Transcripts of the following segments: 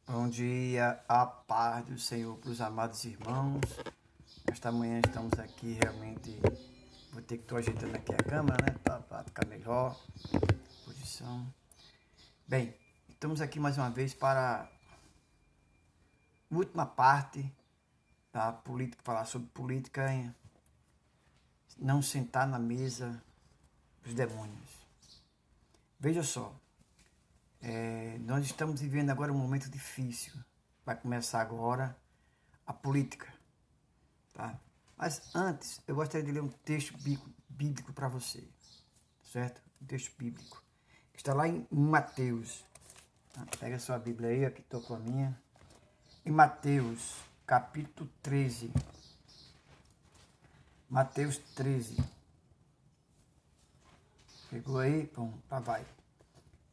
Bom dia, a paz do Senhor para os amados irmãos. Esta manhã estamos aqui, realmente vou ter que estar ajeitando aqui a câmera, né, para ficar melhor, posição. Bem, estamos aqui mais uma vez para a última parte da política, falar sobre política, não sentar na mesa dos demônios. Veja só, nós estamos vivendo agora um momento difícil. Vai começar agora a política, tá? Mas antes, eu gostaria de ler um texto bíblico para você, certo? Um texto bíblico. Está lá em Mateus. Pega a sua Bíblia aí, aqui estou com a minha. Em Mateus, capítulo 13. Mateus 13. Pegou aí? Pronto, lá vai.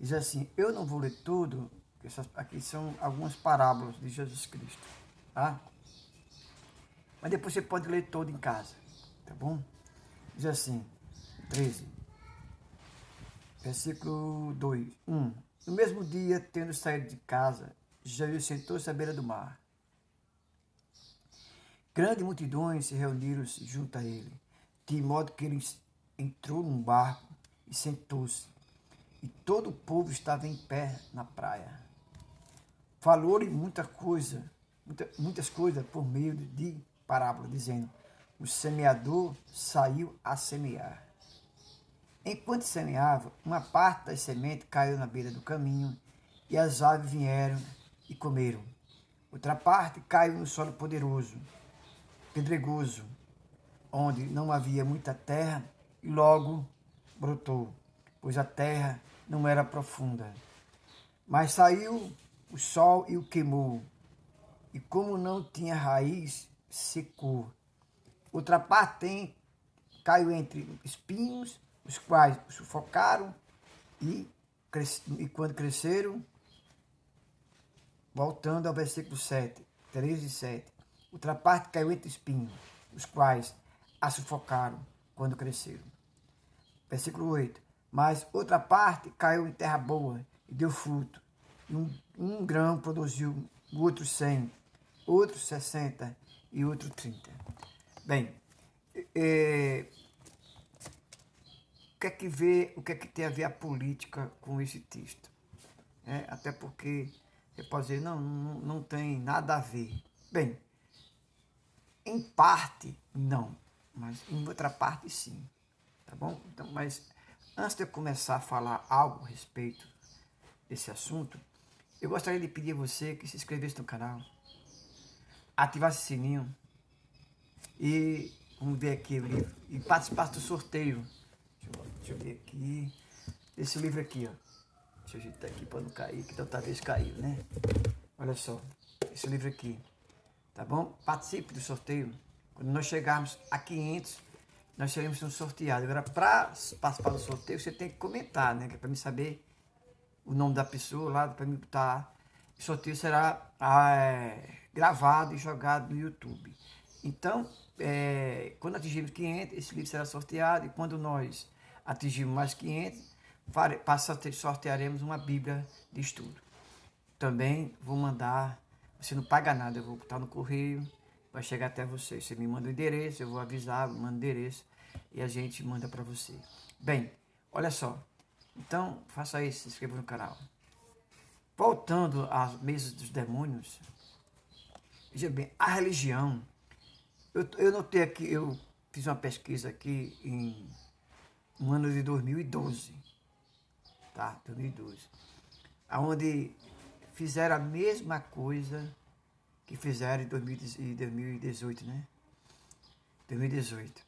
Diz assim, eu não vou ler tudo, aqui são algumas parábolas de Jesus Cristo, tá? Mas depois você pode ler todo em casa, tá bom? Diz assim, 13, versículo 2, 1. No mesmo dia, tendo saído de casa, Jesus sentou-se à beira do mar. Grandes multidões se reuniram junto a ele, de modo que ele entrou num barco e sentou-se. E todo o povo estava em pé na praia. Falou-lhe muitas coisas por meio de parábola, dizendo, o semeador saiu a semear. Enquanto semeava, uma parte das sementes caiu na beira do caminho, e as aves vieram e comeram. Outra parte caiu no solo poderoso, pedregoso, onde não havia muita terra, e logo brotou, pois a terra não era profunda. Mas saiu o sol e o queimou, e como não tinha raiz, secou. Outra parte caiu entre espinhos, os quais o sufocaram, e quando cresceram, voltando ao versículo 7, 13 e 7, outra parte caiu entre espinhos, os quais a sufocaram quando cresceram. Versículo 8, mas outra parte caiu em terra boa e deu fruto. Um grão produziu, o outro 100, outro 60 e outro 30. Bem, o que é que tem a ver a política com esse texto? Até porque você pode dizer, não tem nada a ver. Bem, em parte, não, mas em outra parte, sim. Tá bom? Então, mas antes de eu começar a falar algo a respeito desse assunto, eu gostaria de pedir a você que se inscrevesse no canal, ativasse o sininho e vamos ver aqui o livro e participasse do sorteio. Deixa eu ver aqui. Esse livro aqui, ó. Deixa eu ajeitar aqui para não cair, que outra vez caiu, né? Olha só, esse livro aqui, tá bom? Participe do sorteio. Quando nós chegarmos a 500, nós seremos sorteados. Agora, para participar do sorteio, você tem que comentar, né? Que é para mim saber o nome da pessoa lá, para mim botar. O sorteio será gravado e jogado no YouTube. Então, quando atingirmos 500, esse livro será sorteado. E quando nós atingirmos mais 500, sortearemos uma Bíblia de estudo. Também vou mandar, você não paga nada, eu vou botar no correio, vai chegar até você. Você me manda o endereço, eu vou avisar, mando o endereço e a gente manda para você. Bem, olha só. Então, faça isso, se inscreva no canal. Voltando às mesas dos demônios, veja bem, a religião, eu notei aqui, eu fiz uma pesquisa aqui no ano de 2012, tá? 2012, onde fizeram a mesma coisa que fizeram em 2018, né? 2018,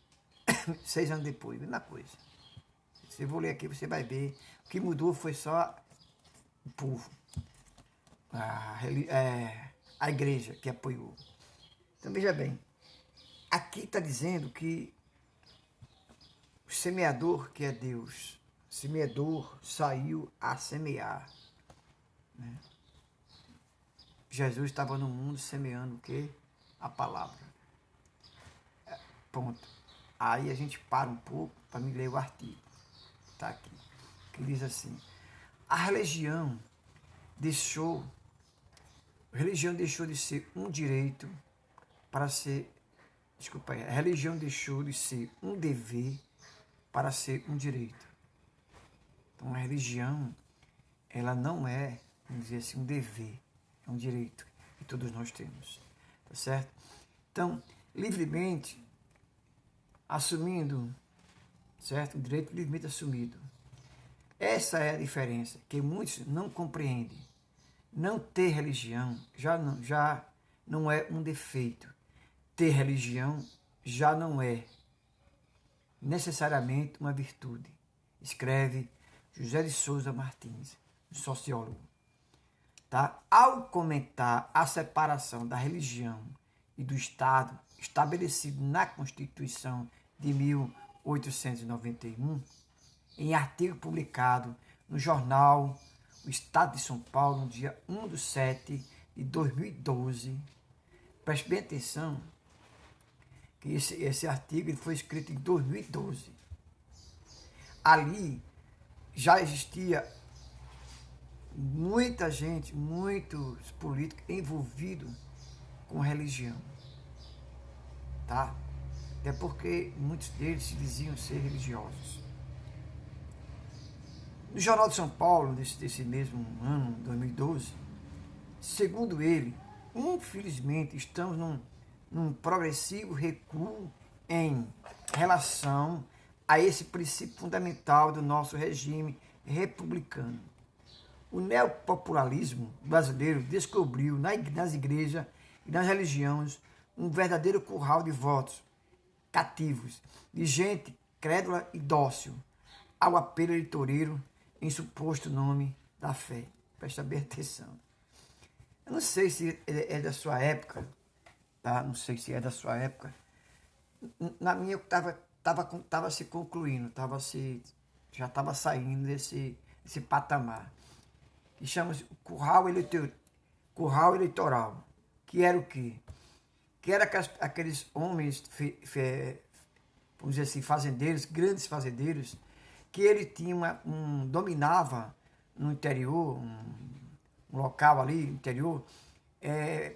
6 anos depois, mesma coisa. Se eu vou ler aqui, você vai ver. O que mudou foi só o povo. A igreja que apoiou. Então, veja bem. Aqui está dizendo que o semeador, que é Deus, o semeador saiu a semear. Né? Jesus estava no mundo semeando o quê? A palavra. Ponto. Aí a gente para um pouco para me ler o artigo. Está aqui. Que diz assim. A religião deixou religião deixou de ser um direito para ser... Desculpa aí. A religião deixou de ser um dever para ser um direito. Então, a religião, ela não é, vamos dizer assim, um dever, é um direito que todos nós temos, tá certo? Então, livremente, assumindo, certo? O direito livremente assumido. Essa é a diferença, que muitos não compreendem. Não ter religião já não é um defeito. Ter religião já não é necessariamente uma virtude. Escreve José de Souza Martins, sociólogo. Tá? Ao comentar a separação da religião e do Estado, estabelecido na Constituição de 1891, em artigo publicado no jornal O Estado de São Paulo, no dia 1/7 de 2012, preste bem atenção, que esse artigo ele foi escrito em 2012. Ali já existia muita gente, muitos políticos envolvidos com religião, tá? Até porque muitos deles se diziam ser religiosos. No Jornal de São Paulo, desse mesmo ano, 2012, segundo ele, infelizmente estamos num progressivo recuo em relação a esse princípio fundamental do nosso regime republicano. O neopopularismo brasileiro descobriu nas igrejas e nas religiões um verdadeiro curral de votos cativos, de gente crédula e dócil, ao apelo eleitoreiro em suposto nome da fé. Presta bem atenção. Eu não sei se é da sua época, tá? Não sei se é da sua época. Na minha estava se concluindo, já estava saindo desse patamar, que chama-se curral eleitoral, que era o quê? Que era aqueles homens, vamos dizer assim, fazendeiros, grandes fazendeiros, que ele dominava no interior, um local ali, no interior,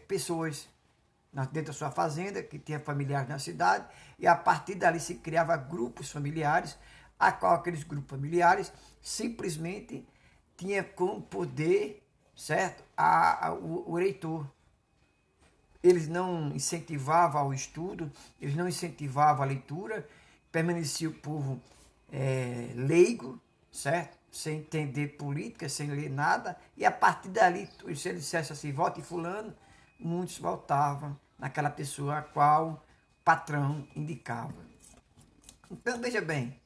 pessoas dentro da sua fazenda, que tinha familiares na cidade, e a partir dali se criava grupos familiares, a qual aqueles grupos familiares simplesmente tinha como poder, certo, o eleitor. Eles não incentivavam ao estudo, eles não incentivavam a leitura, permanecia o povo leigo, certo? Sem entender política, sem ler nada, e a partir dali, se ele dissesse assim, vote em fulano, muitos votavam naquela pessoa a qual o patrão indicava. Então, veja bem,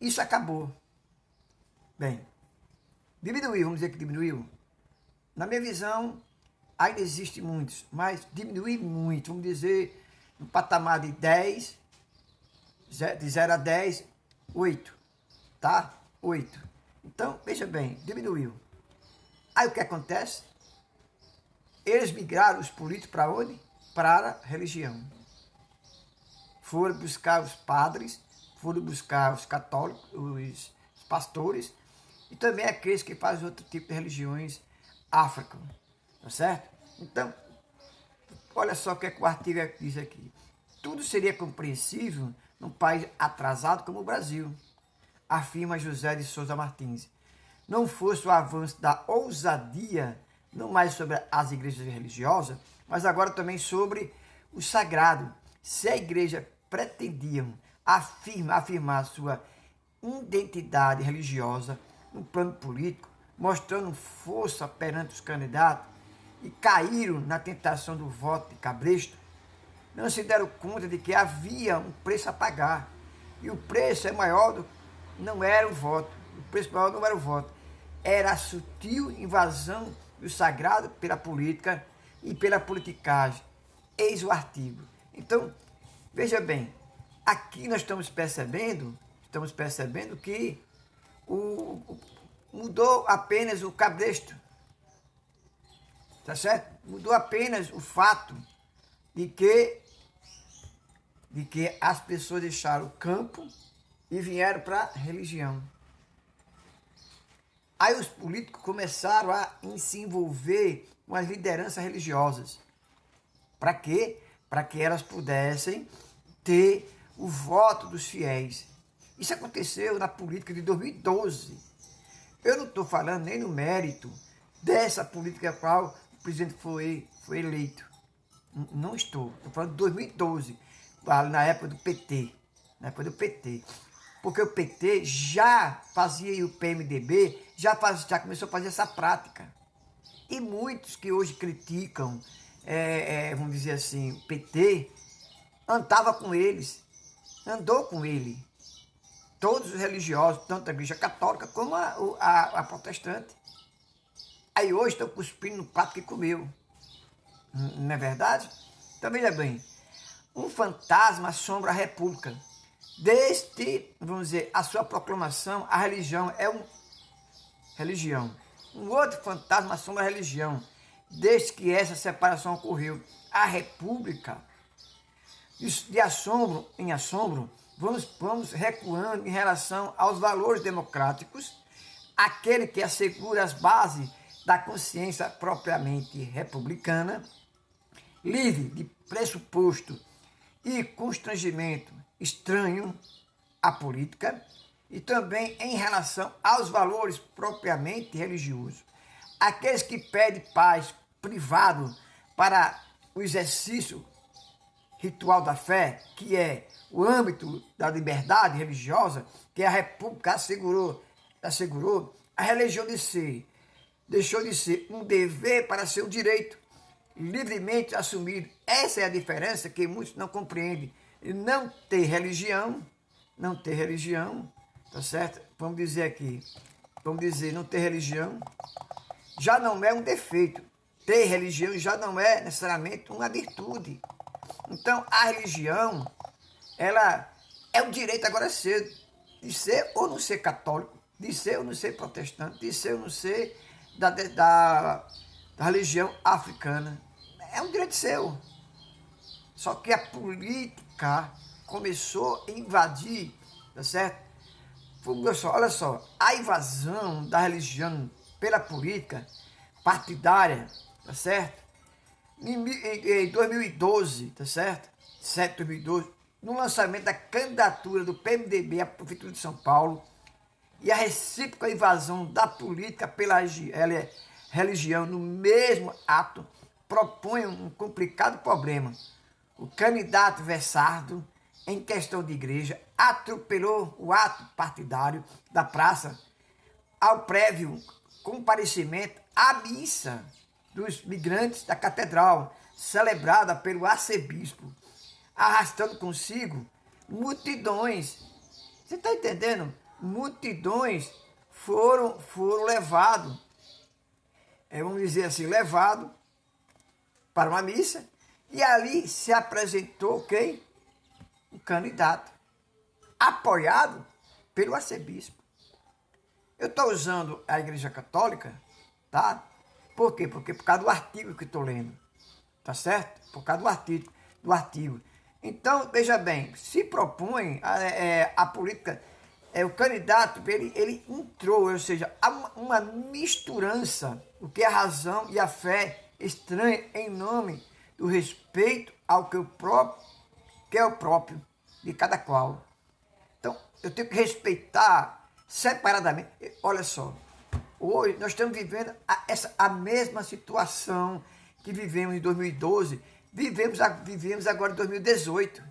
isso acabou. Bem, diminuiu, vamos dizer que diminuiu. Na minha visão, ainda existe muitos, mas diminuiu muito, vamos dizer, no patamar de 10, de 0 a 10, 8, tá? 8. Então, veja bem, diminuiu. Aí o que acontece? Eles migraram, os políticos, para onde? Para a religião. Foram buscar os padres, foram buscar os católicos, os pastores, e também aqueles que fazem outro tipo de religiões África, tá certo? Então, olha só o que o artigo diz aqui. Tudo seria compreensível num país atrasado como o Brasil, afirma José de Souza Martins. Não fosse o avanço da ousadia, não mais sobre as igrejas religiosas, mas agora também sobre o sagrado. Se a igreja pretendia afirmar sua identidade religiosa no plano político, mostrando força perante os candidatos, e caíram na tentação do voto de cabresto, não se deram conta de que havia um preço a pagar. E o preço não era o voto. O preço maior não era o voto. Era a sutil invasão do sagrado pela política e pela politicagem. Eis o artigo. Então, veja bem, aqui nós estamos percebendo que mudou apenas o cabresto. Tá certo? Mudou apenas o fato de que as pessoas deixaram o campo e vieram para a religião. Aí os políticos começaram a se envolver com as lideranças religiosas. Para quê? Para que elas pudessem ter o voto dos fiéis. Isso aconteceu na política de 2012. Eu não estou falando nem no mérito dessa política a qual o presidente foi eleito. Não estou. Estou falando de 2012, na época do PT. Na época do PT. Porque o PT já fazia, e o PMDB já começou a fazer essa prática. E muitos que hoje criticam, vamos dizer assim, o PT, andava com eles, andou com ele. Todos os religiosos, tanto a igreja católica como a protestante. Aí hoje estão cuspindo no prato que comeu. Não é verdade? Então veja bem, um fantasma assombra a república. Desde, vamos dizer, a sua proclamação, a religião é religião. Um outro fantasma assombra a religião. Desde que essa separação ocorreu, a república, de assombro em assombro, vamos recuando em relação aos valores democráticos, aquele que assegura as bases da consciência propriamente republicana, livre de pressuposto e constrangimento estranho à política, e também em relação aos valores propriamente religiosos. Aqueles que pedem paz privado para o exercício ritual da fé, que é o âmbito da liberdade religiosa, que a República assegurou, a religião deixou de ser um dever para ser um direito livremente assumido. Essa é a diferença que muitos não compreendem. Não ter religião, tá certo? Vamos dizer não ter religião já não é um defeito. Ter religião já não é necessariamente uma virtude. Então, a religião, ela é um direito agora cedo, de ser ou não ser católico, de ser ou não ser protestante, de ser ou não ser da religião africana. É um direito seu. Só que a política começou a invadir, tá certo? Olha só, a invasão da religião pela política partidária, tá certo? Em 2012, tá certo? 2012, no lançamento da candidatura do PMDB à Prefeitura de São Paulo e a recíproca invasão da política pela religião no mesmo ato, propõe um complicado problema. O candidato versado, em questão de igreja, atropelou o ato partidário da praça ao prévio comparecimento à missa dos migrantes da catedral, celebrada pelo arcebispo, arrastando consigo multidões. Você está entendendo? Multidões foram levados, vamos dizer assim, levados para uma missa, e ali se apresentou quem? Um candidato, apoiado pelo arcebispo. Eu estou usando a Igreja Católica, tá? Por quê? Porque por causa do artigo que estou lendo, tá certo? Por causa do artigo. Então, veja bem, se propõe a política, o candidato, ele entrou, ou seja, há uma misturança, o que é a razão e a fé estranha em nome do respeito ao que é o próprio de cada qual. Então, eu tenho que respeitar separadamente. Olha só, hoje nós estamos vivendo a mesma situação que vivemos em 2012, vivemos agora em 2018.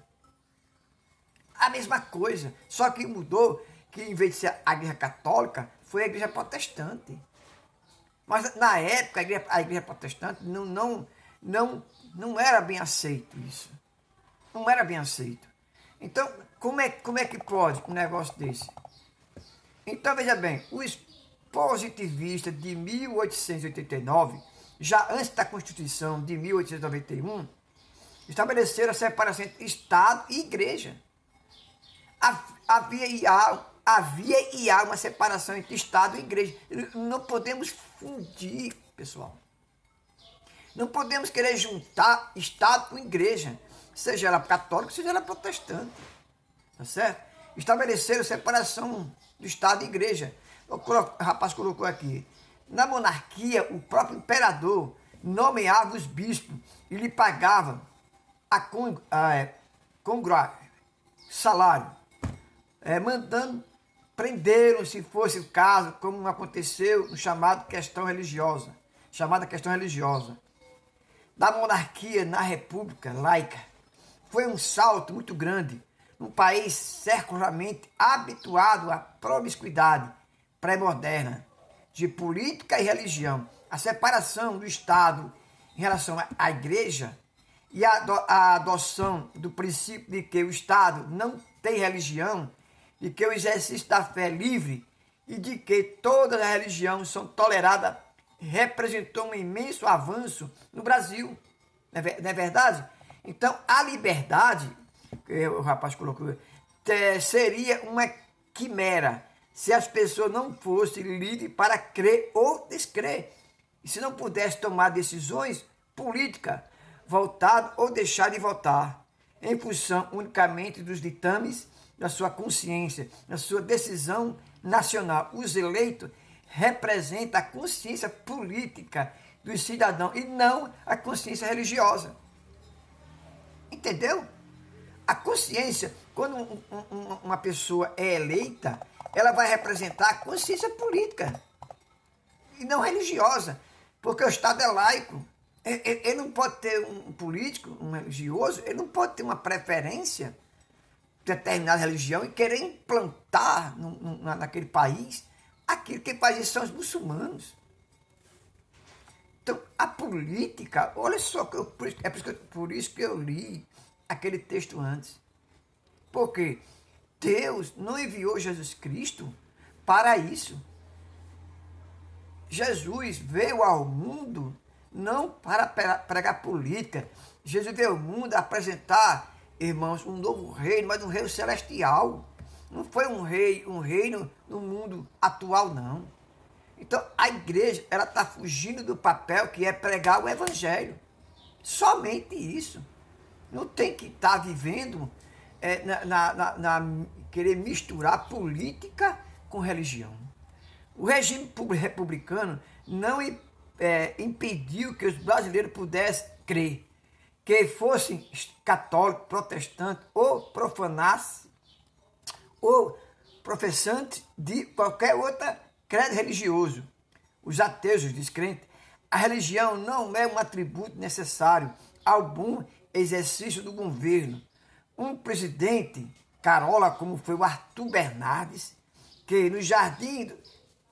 A mesma coisa, só que mudou, que em vez de ser a igreja católica, foi a igreja protestante. Mas na época a igreja protestante não era bem aceito isso. Não era bem aceito. Então, como é que pode um negócio desse? Então, veja bem, os positivistas de 1889, já antes da Constituição de 1891, estabeleceram a separação entre Estado e Igreja. Havia e há uma separação entre Estado e Igreja. Não podemos fundir, pessoal. Não podemos querer juntar Estado com Igreja, seja ela católica, seja ela protestante. Tá certo? Estabeleceram separação do Estado e Igreja. O rapaz colocou aqui. Na monarquia, o próprio imperador nomeava os bispos e lhe pagava salário, mandando prendê-lo, se fosse o caso, como aconteceu no chamada questão religiosa. Da monarquia na república laica. Foi um salto muito grande num país secularmente habituado à promiscuidade pré-moderna de política e religião. A separação do Estado em relação à igreja e a adoção do princípio de que o Estado não tem religião, de que o exercício da fé é livre e de que todas as religiões são toleradas, representou um imenso avanço no Brasil. Não é verdade? Então, a liberdade, que o rapaz colocou, seria uma quimera se as pessoas não fossem livres para crer ou descrer. E se não pudesse tomar decisões políticas voltadas ou deixar de votar em função unicamente dos ditames da sua consciência, da sua decisão nacional. Os eleitos representam a consciência política dos cidadãos e não a consciência religiosa. Entendeu? A consciência, quando uma pessoa é eleita, ela vai representar a consciência política e não religiosa, porque o Estado é laico. Ele não pode ter um político, um religioso, ele não pode ter uma preferência de determinada religião e querer implantar naquele país aquilo que faz isso são os muçulmanos. Então, a política, olha só, por isso que eu li aquele texto antes. Porque Deus não enviou Jesus Cristo para isso. Jesus veio ao mundo não para pregar política. Jesus veio ao mundo apresentar, irmãos, um novo reino, mas um reino celestial. Não foi um reino no mundo atual, não. Então, a igreja, ela está fugindo do papel que é pregar o evangelho. Somente isso. Não tem que estar vivendo querer misturar política com religião. O regime republicano não impediu que os brasileiros pudessem crer, que fossem católicos, protestantes ou profanassem, ou professantes de qualquer outra credo religioso. Os ateus, os descrentes, a religião não é um atributo necessário ao bom exercício do governo. Um presidente, carola, como foi o Arthur Bernardes, que no Jardim do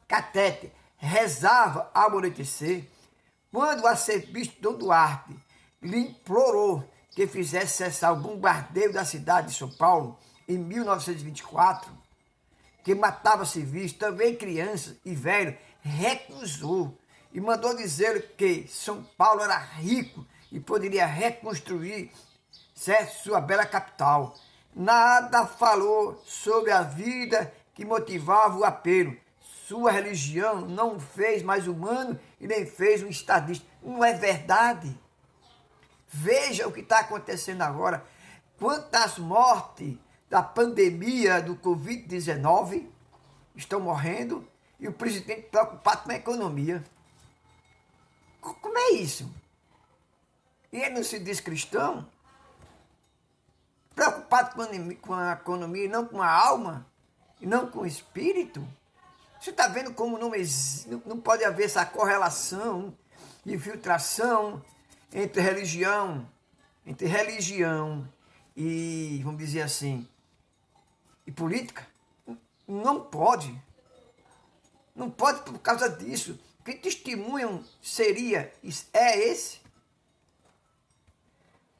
Catete rezava ao anoitecer, quando o arcebispo Dom Duarte lhe implorou que fizesse cessar o bombardeio da cidade de São Paulo em 1924, que matava civis, também crianças e velhos, recusou e mandou dizer que São Paulo era rico e poderia reconstruir, certo, sua bela capital. Nada falou sobre a vida que motivava o apelo. Sua religião não o fez mais humano e nem fez um estadista. Não é verdade? Veja o que está acontecendo agora. Quantas mortes da pandemia do Covid-19 estão morrendo e o presidente preocupado com a economia. Como é isso? E ele não se diz cristão? Preocupado com a economia e não com a alma? E não com o espírito? Você está vendo como não pode haver essa correlação e infiltração entre religião e, vamos dizer assim, e política? Não pode. Não pode por causa disso. Que testemunho é esse?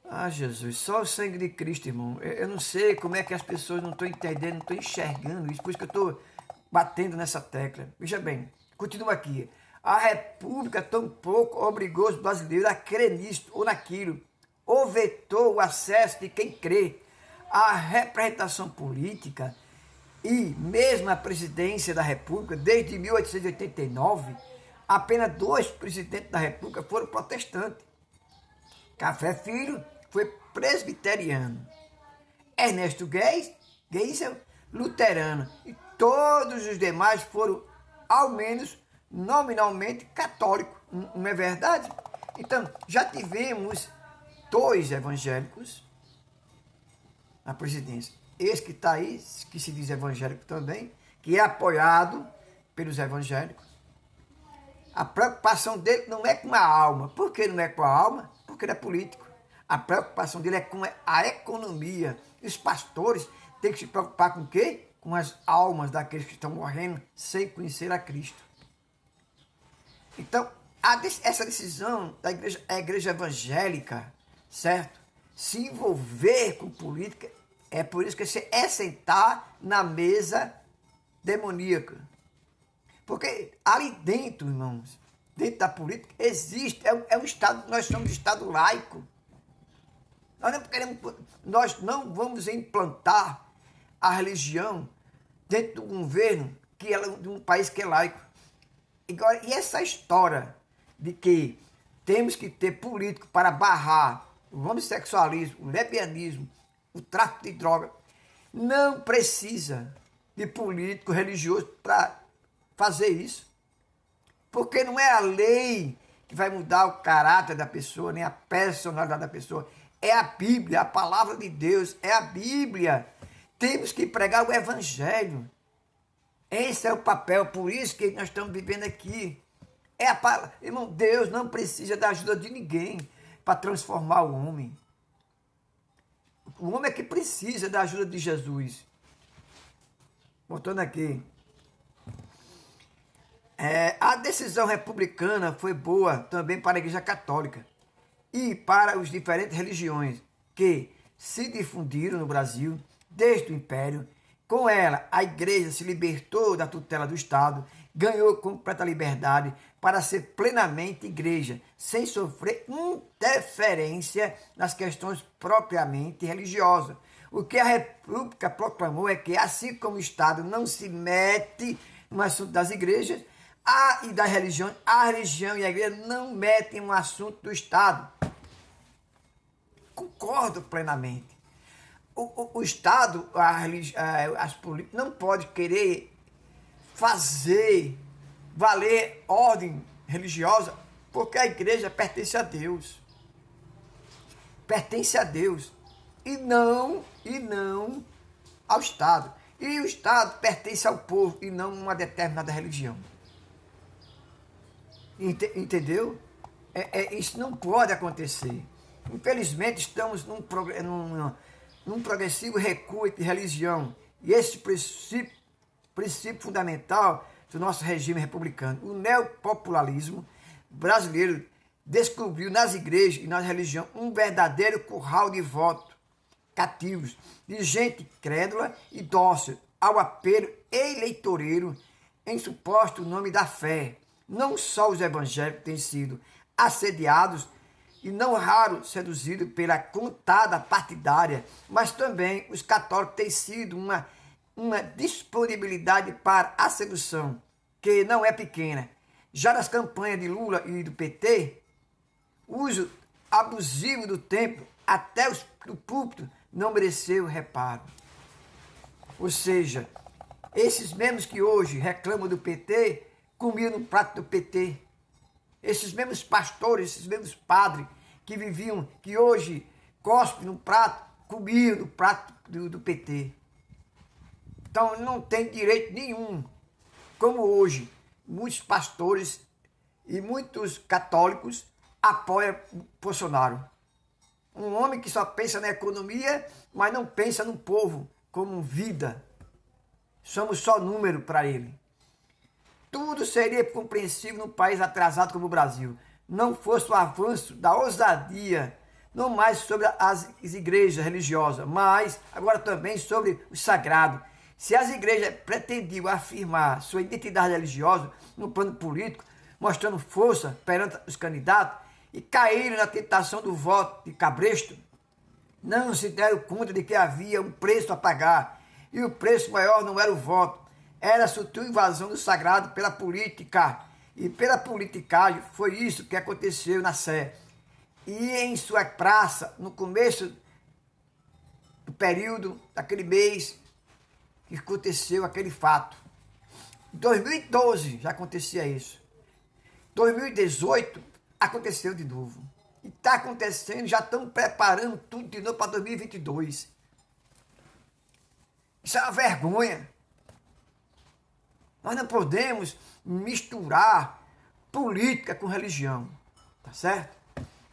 Ah, Jesus, só o sangue de Cristo, irmão. Eu não sei como é que as pessoas não estão entendendo, não estão enxergando isso, por isso que eu estou batendo nessa tecla. Veja bem, continua aqui. A República tampouco obrigou os brasileiros a crer nisto ou naquilo, ou vetou o acesso de quem crê à representação política e mesmo a presidência da República. Desde 1889, apenas 2 presidentes da República foram protestantes. Café Filho foi presbiteriano. Ernesto Geisel, luterano. E todos os demais foram, ao menos nominalmente, católicos. Não é verdade? Então, já tivemos 2 evangélicos na presidência. Esse que está aí, que se diz evangélico também, que é apoiado pelos evangélicos. A preocupação dele não é com a alma. Por que não é com a alma? Porque ele é político. A preocupação dele é com a economia. Os pastores têm que se preocupar com o quê? Com as almas daqueles que estão morrendo sem conhecer a Cristo. Então, essa decisão da igreja, a igreja evangélica, certo? Se envolver com política, é por isso que você é sentar na mesa demoníaca. Porque ali dentro, irmãos, dentro da política, existe, é um Estado, nós somos um Estado laico. Nós não vamos implantar a religião dentro do governo de um país que é laico. E essa história de que temos que ter político para barrar o homossexualismo, o lesbianismo, o tráfico de droga, não precisa de político religioso para fazer isso. Porque não é a lei que vai mudar o caráter da pessoa, nem a personalidade da pessoa. É a Bíblia, a palavra de Deus, é a Bíblia. Temos que pregar o Evangelho. Esse é o papel, por isso que nós estamos vivendo aqui. Irmão, Deus não precisa da ajuda de ninguém para transformar o homem. O homem é que precisa da ajuda de Jesus. Voltando aqui. A decisão republicana foi boa também para a Igreja Católica e para as diferentes religiões que se difundiram no Brasil desde o Império. Com ela, a Igreja se libertou da tutela do Estado, ganhou completa liberdade para ser plenamente Igreja, sem sofrer interferência nas questões propriamente religiosas. O que a República proclamou é que, assim como o Estado não se mete no assunto das igrejas e das religiões, a religião e a igreja não metem no assunto do Estado. Concordo plenamente. O Estado, as políticas, não pode querer fazer valer ordem religiosa, porque a igreja pertence a Deus. Pertence a Deus. E não ao Estado. E o Estado pertence ao povo e não a uma determinada religião. Entendeu? Isso não pode acontecer. Infelizmente, estamos num progressivo recuo de religião. E esse princípio fundamental do nosso regime republicano, o neopopularismo brasileiro, descobriu nas igrejas e na religião um verdadeiro curral de votos cativos, de gente crédula e dócil ao apelo eleitoreiro em suposto nome da fé. Não só os evangélicos têm sido assediados e não raro seduzidos pela contada partidária, mas também os católicos têm sido uma disponibilidade para a sedução, que não é pequena. Já nas campanhas de Lula e do PT, o uso abusivo do templo, até o púlpito, não mereceu reparo. Ou seja, esses mesmos que hoje reclamam do PT, comiam no prato do PT. Esses mesmos pastores, esses mesmos padres que hoje cospem no prato, comiam no prato do PT. Então não tem direito nenhum. Como hoje, muitos pastores e muitos católicos apoiam Bolsonaro. Um homem que só pensa na economia, mas não pensa no povo como vida. Somos só número para ele. Tudo seria compreensível num país atrasado como o Brasil. Não fosse o avanço da ousadia, não mais sobre as igrejas religiosas, mas agora também sobre o sagrado. Se as igrejas pretendiam afirmar sua identidade religiosa no plano político, mostrando força perante os candidatos, e caíram na tentação do voto de cabresto, não se deram conta de que havia um preço a pagar, e o preço maior não era o voto, era a sutil invasão do sagrado pela política, e pela politicagem foi isso que aconteceu na Sé. E em sua praça, no começo do período, daquele mês, que aconteceu aquele fato. Em 2012 já acontecia isso. 2018 aconteceu de novo. E está acontecendo, já estão preparando tudo de novo para 2022. Isso é uma vergonha. Nós não podemos misturar política com religião. Tá certo?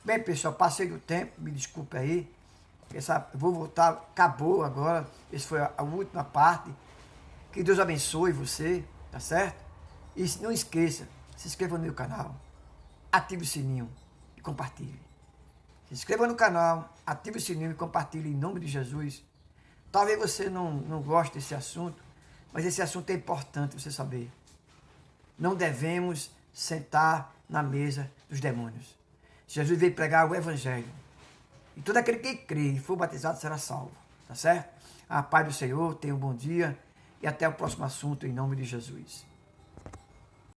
Bem, pessoal, passei do tempo, me desculpe aí. Vou voltar, acabou agora. Essa foi a última parte. Que Deus abençoe você, tá certo? E não esqueça, se inscreva no meu canal, ative o sininho e compartilhe. Se inscreva no canal, ative o sininho e compartilhe em nome de Jesus. Talvez você não goste desse assunto, mas esse assunto é importante você saber. Não devemos sentar na mesa dos demônios. Jesus veio pregar o Evangelho. E todo aquele que crê e for batizado será salvo. Tá certo? A paz do Senhor, tenha um bom dia e até o próximo assunto em nome de Jesus.